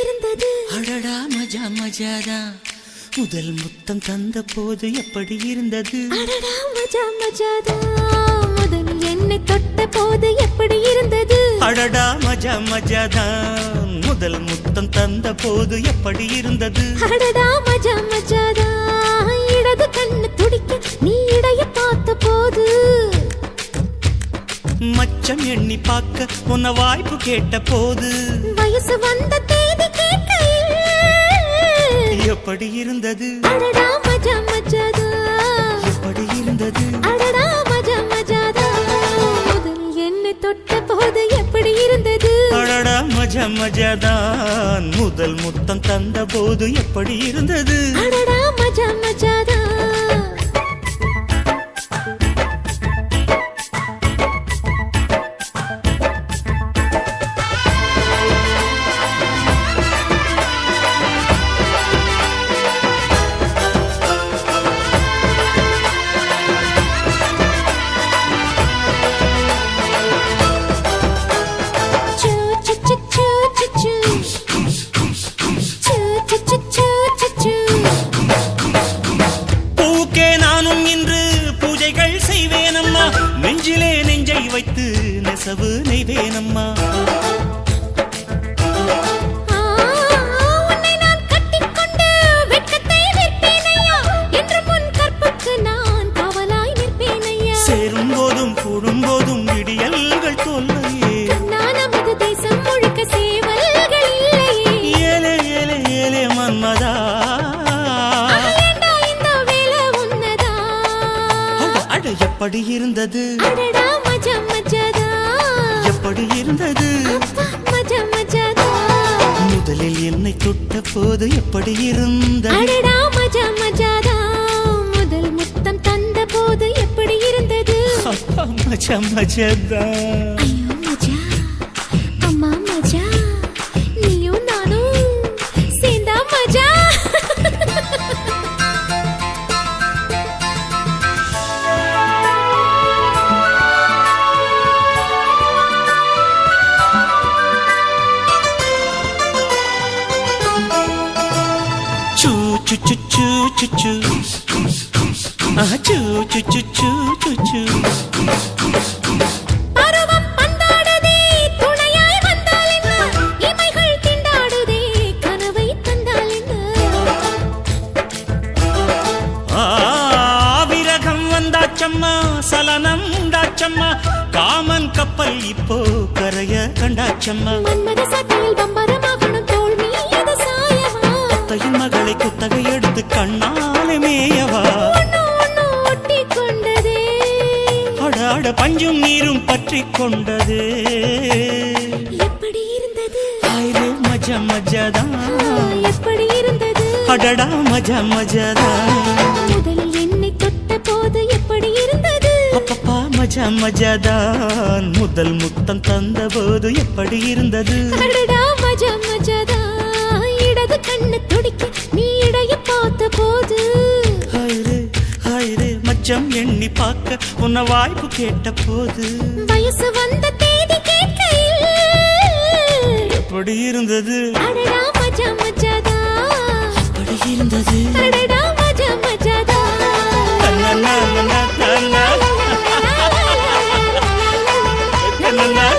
இருந்தது அடடா மஜா மஜாதா முதல் முத்தம் தந்த போது எப்படி இருந்தது அடடா மஜா மஜாதா முதல் என்னை தொட்ட போது எப்படி இருந்தது அடடா மஜா மஜாதா முதல் முத்தம் தந்த போது எப்படி இருந்தது அடடா மஜா மஜாதா இடது கண்ணு துடிக்க நீ இடைய பார்த்த போது மச்சம் எண்ணி பார்க்க உன்ன வாய்ப்பு கேட்ட போது வயசு வந்த தேதி கேட்கையில் எப்படி இருந்தது அடடா மஜா மஜாதா எப்படி இருந்தது அடடா மஜா மஜாதா முதல் என்னை தொட்ட போது எப்படி இருந்தது அடடா மஜா மஜாதான் முதல் முத்தம் தந்த போது எப்படி இருந்தது அடடா மஜா மஜாதா பூக்கே நானும் இன்று பூஜைகள் செய்வேனம்மா நெஞ்சிலே நெஞ்சை வைத்து நெசவு நெய்வேனம்மா சேரும் போதும் கூடும் போதும் விடியல்கள் தோல்லையே தேசம் முழுக்க சேவல்கள் இல்லையே ஏலே ஏலே ஏலே மன்மதா இந்த வேலை உன்னதா அட எப்படி இருந்தது அடடா மஜா மஜாதா எப்படி இருந்தது மஜா மஜாதா முதலில் என்னை தொட்ட போது எப்படி இருந்தது அடடா மஜா மஜாதா முதல் முத்தம் தந்த போது எப்படி இருந்தது மஜா மஜாதா ஐயோ மஜா அம்மா மஜா நீயும் நானும் சேர்ந்தா மஜா சூ சு சு சு சு சு சூ சு சு சு சு சு பருவம் பந்தாடுதே துணையாய் வந்தால் என்ன இமைகள் திண்டாடுதே கனவை தந்தால் என்ன விரகம் வந்தாச்சம்மா சலனம் உண்டாச்சம்மா காமன் கப்பல் இப்போ கரைய கண்டாச்சம்மா மன்மத சாட்டையில் பம்பரமாகணும் தோல் மீது சாயவா அத்தையின் மகளை குத்தகை எடுத்து கண்ணாலே மேயவா ஒட்டி கொண்டதே அடாட பஞ்சும் நீரும் பற்றி கொண்டது எப்படி இருந்தது ஆயிரே மஜா மஜாதா எப்படி இருந்தது அடடா மஜா மஜாதா முதலில் என்னை தொட்ட போது எப்படி இருந்தது அப்பப்பா மஜா மஜாதான் முதல் முத்தம் தந்த போது எப்படி இருந்தது அடடா மஜா மஜாதா இடது கண்ணு துடிக்க நீ இடைய பார்த்த போது ஹாய்ரே ஹாய்ரே மச்சம் எண்ணி பார்க்க உன்ன வாய்ப்பு கேட்ட போது வயசு வந்த தேதி கேட்கையில் எப்படி இருந்தது அடடா மஜா மஜாதா எப்படி இருந்தது அடடா மஜா மஜாதா தன்னா தன்னா தன்னா